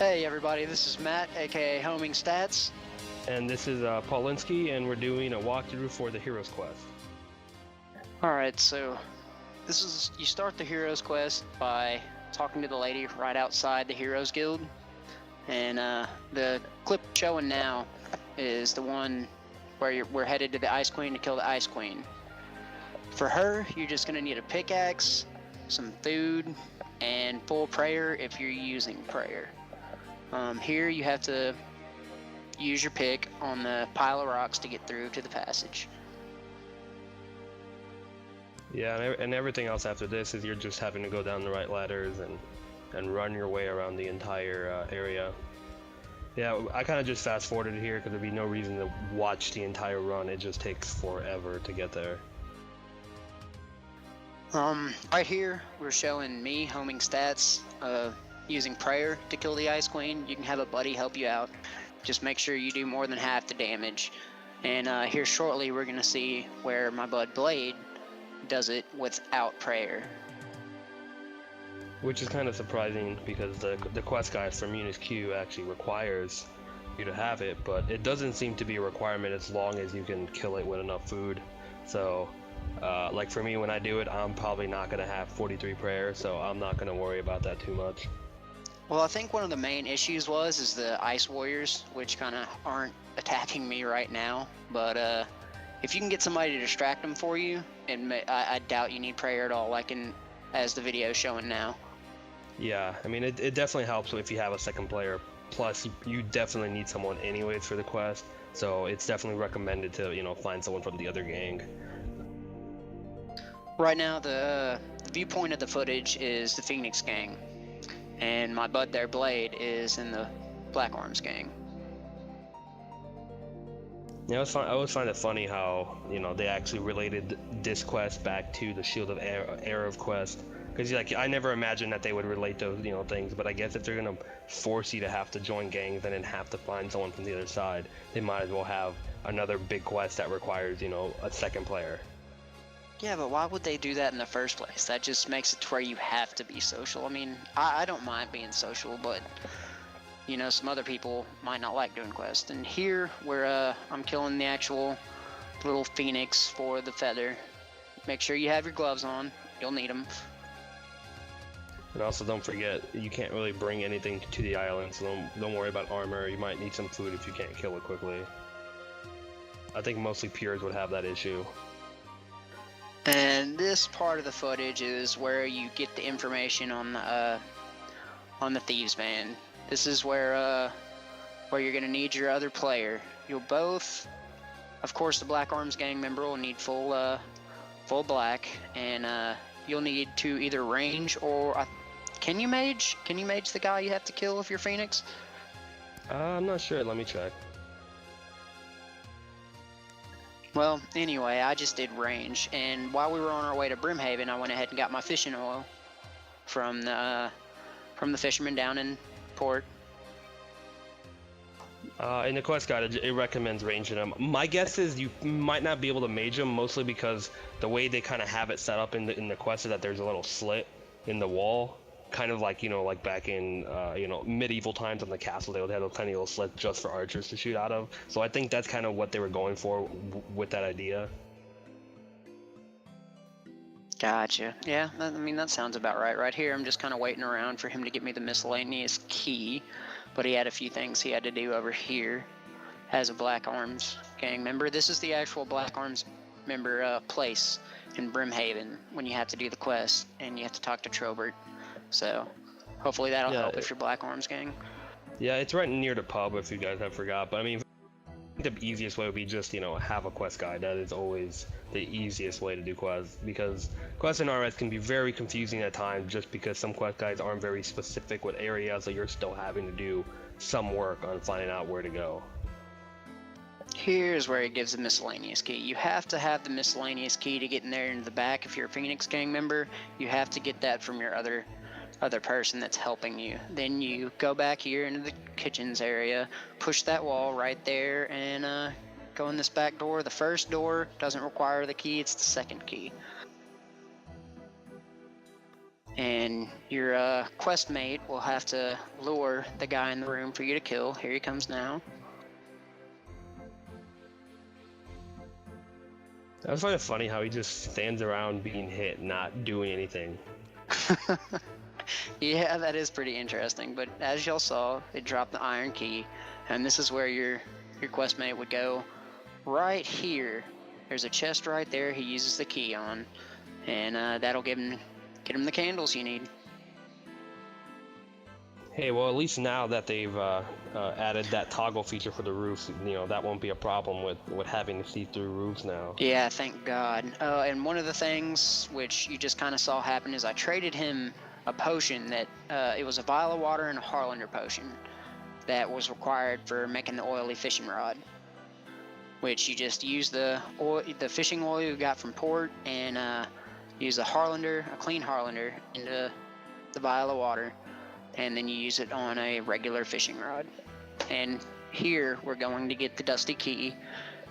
Hey everybody, this is Matt, aka Homingstats. And this is Paulenski, and we're doing a walkthrough for the Heroes Quest. Alright, so you start the Heroes Quest by talking to the lady right outside the Heroes Guild. And the clip showing now is the one where we're headed to the Ice Queen to kill the Ice Queen. For her, you're just going to need a pickaxe, some food, and full prayer if you're using prayer. Here you have to use your pick on the pile of rocks to get through to the passage. Yeah, and everything else after this is you're just having to go down the right ladders and run your way around the entire area. Yeah, I kind of just fast forwarded here because there'd be no reason to watch the entire run. It just takes forever to get there. Right here we're showing me Homingstats using prayer to kill the Ice Queen. You can have a buddy help you out. Just make sure you do more than half the damage. And here shortly we're gonna see where my bud Blade does it without prayer. Which is kind of surprising because the quest guide from Munis Q actually requires you to have it, but it doesn't seem to be a requirement as long as you can kill it with enough food. So like for me, when I do it, I'm probably not gonna have 43 prayer, so I'm not gonna worry about that too much. Well, I think one of the main issues is the Ice Warriors, which kind of aren't attacking me right now. But if you can get somebody to distract them for you, and I doubt you need prayer at all, like as the video is showing now. Yeah, I mean, it definitely helps if you have a second player. Plus, you definitely need someone anyways for the quest, so it's definitely recommended to, find someone from the other gang. Right now, the viewpoint of the footage is the Phoenix gang, and my bud there, Blade, is in the Black Arms gang. Yeah, I always find it funny how, they actually related this quest back to the Shield of Erev quest. Because, I never imagined that they would relate those, things, but I guess if they're going to force you to have to join gangs and then have to find someone from the other side, they might as well have another big quest that requires, a second player. Yeah, but why would they do that in the first place? That just makes it to where you have to be social. I mean, I don't mind being social, but, some other people might not like doing quests. And here, where I'm killing the actual little phoenix for the feather, make sure you have your gloves on. You'll need them. And also don't forget, you can't really bring anything to the island, so don't worry about armor. You might need some food if you can't kill it quickly. I think mostly Pures would have that issue. And this part of the footage is where you get the information on the Thieves band. This is where you're gonna need your other player. You'll both, of course, the Black Arms gang member will need full black, and you'll need to either range or can you mage? Can you mage the guy you have to kill if you're Phoenix? I'm not sure. Let me check. Well, anyway, I just did range, and while we were on our way to Brimhaven, I went ahead and got my fishing oil from the fisherman down in port. In the quest guide, it recommends ranging them. My guess is you might not be able to mage them, mostly because the way they kind of have it set up in the quest is that there's a little slit in the wall, kind of like like back in medieval times on the castle, they would have those tiny little slits just for archers to shoot out of. So I think that's kind of what they were going for with that idea. Gotcha. Yeah, I mean that sounds about right. Right here, I'm just kind of waiting around for him to give me the miscellaneous key, but he had a few things he had to do over here as a Black Arms gang member. This is the actual Black Arms member place in Brimhaven when you have to do the quest and you have to talk to Trobert. So hopefully that'll help if you're Black Arms gang. Yeah, it's right near the pub if you guys have forgot, but I mean, the easiest way would be just, have a quest guide. That is always the easiest way to do quests, because quests in RS can be very confusing at times just because some quest guides aren't very specific with areas, so you're still having to do some work on finding out where to go. Here's where it gives the miscellaneous key. You have to have the miscellaneous key to get in there into the back if you're a Phoenix gang member. You have to get that from your other person that's helping you. Then you go back here into the kitchens area, push that wall right there, and go in this back door. The first door doesn't require the key, it's the second key. And your quest mate will have to lure the guy in the room for you to kill. Here he comes now. I find it funny how he just stands around being hit, not doing anything. Yeah, that is pretty interesting. But as y'all saw, it dropped the iron key, and this is where your quest mate would go. Right here, there's a chest right there. He uses the key on, and that'll get him the candles you need. Hey, well, at least now that they've added that toggle feature for the roofs, you know, that won't be a problem with having to see through roofs now. Yeah, thank God. And one of the things which you just kind of saw happen is I traded him a potion that it was a vial of water and a Harlander potion that was required for making the oily fishing rod, which you just use the fishing oil you got from port and use a clean Harlander into the vial of water, and then you use it on a regular fishing rod. And here we're going to get the dusty key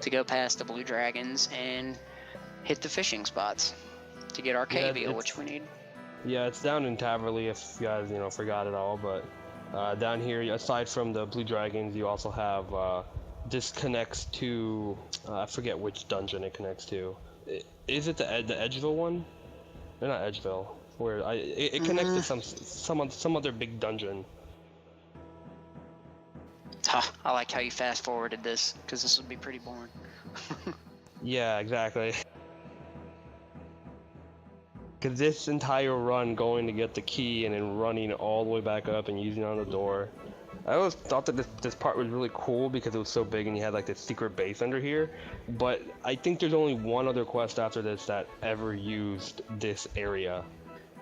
to go past the blue dragons and hit the fishing spots to get our K-Veal, which we need. Yeah, it's down in Taverley if you guys, you know, forgot it all, but down here, aside from the blue dragons, you also have this connects to I forget which dungeon it connects to. Is it the Edgeville one? Or not Edgeville. Where it connects to some other big dungeon. I like how you fast forwarded this, because this would be pretty boring. Yeah, exactly. Because this entire run going to get the key and then running all the way back up and using it on the door. I always thought that this part was really cool because it was so big and you had like this secret base under here. But I think there's only one other quest after this that ever used this area.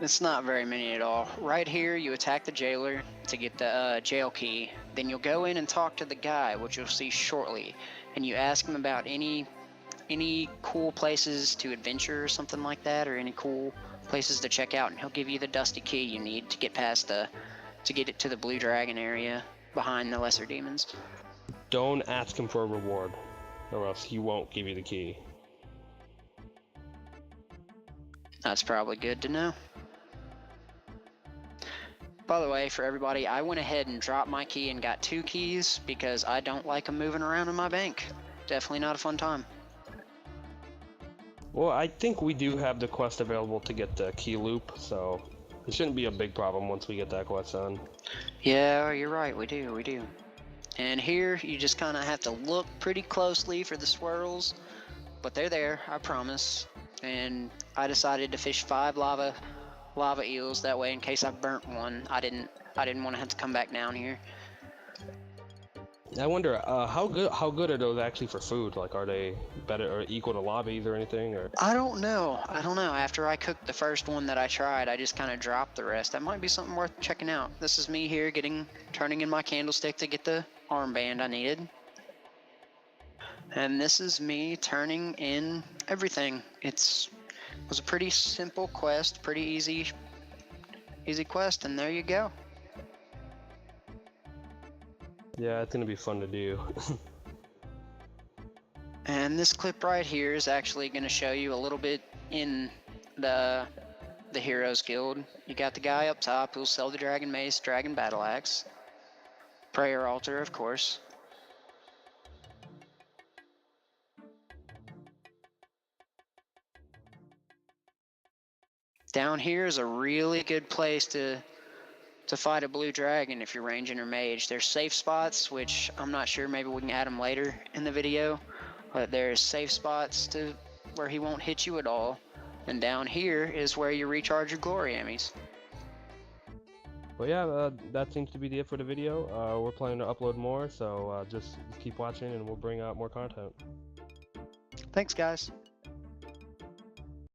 It's not very many at all. Right here, you attack the jailer to get the jail key. Then you'll go in and talk to the guy, which you'll see shortly. And you ask him about any cool places to adventure or something like that, or any cool places to check out, and he'll give you the dusty key you need to get past to get it to the blue dragon area behind the lesser demons. Don't ask him for a reward, or else he won't give you the key. That's probably good to know. By the way, for everybody, I went ahead and dropped my key and got 2 keys because I don't like them moving around in my bank. Definitely not a fun time. Well, I think we do have the quest available to get the key loop, so it shouldn't be a big problem once we get that quest done. Yeah, you're right, we do. And here, you just kind of have to look pretty closely for the swirls, but they're there, I promise. And I decided to fish 5 lava eels, that way in case I burnt one, I didn't want to have to come back down here. I wonder how good are those actually for food? Like, are they better or equal to lobbies or anything? Or I don't know. After I cooked the first one that I tried, I just kind of dropped the rest. That might be something worth checking out. This is me here turning in my candlestick to get the armband I needed. And this is me turning in everything. It was a pretty simple quest, pretty easy quest, and there you go. yeah, it's gonna be fun to do. And this clip right here is actually going to show you a little bit in the Heroes Guild. You got the guy up top who'll sell the Dragon Mace, Dragon Battle Axe, Prayer Altar, of course. Down here is a really good place to fight a blue dragon if you're ranging or mage. There's safe spots, which I'm not sure, maybe we can add them later in the video, but there's safe spots where he won't hit you at all. And down here is where you recharge your glory ammies. But yeah, that seems to be it for the video. We're planning to upload more, so just keep watching and we'll bring out more content. Thanks, guys.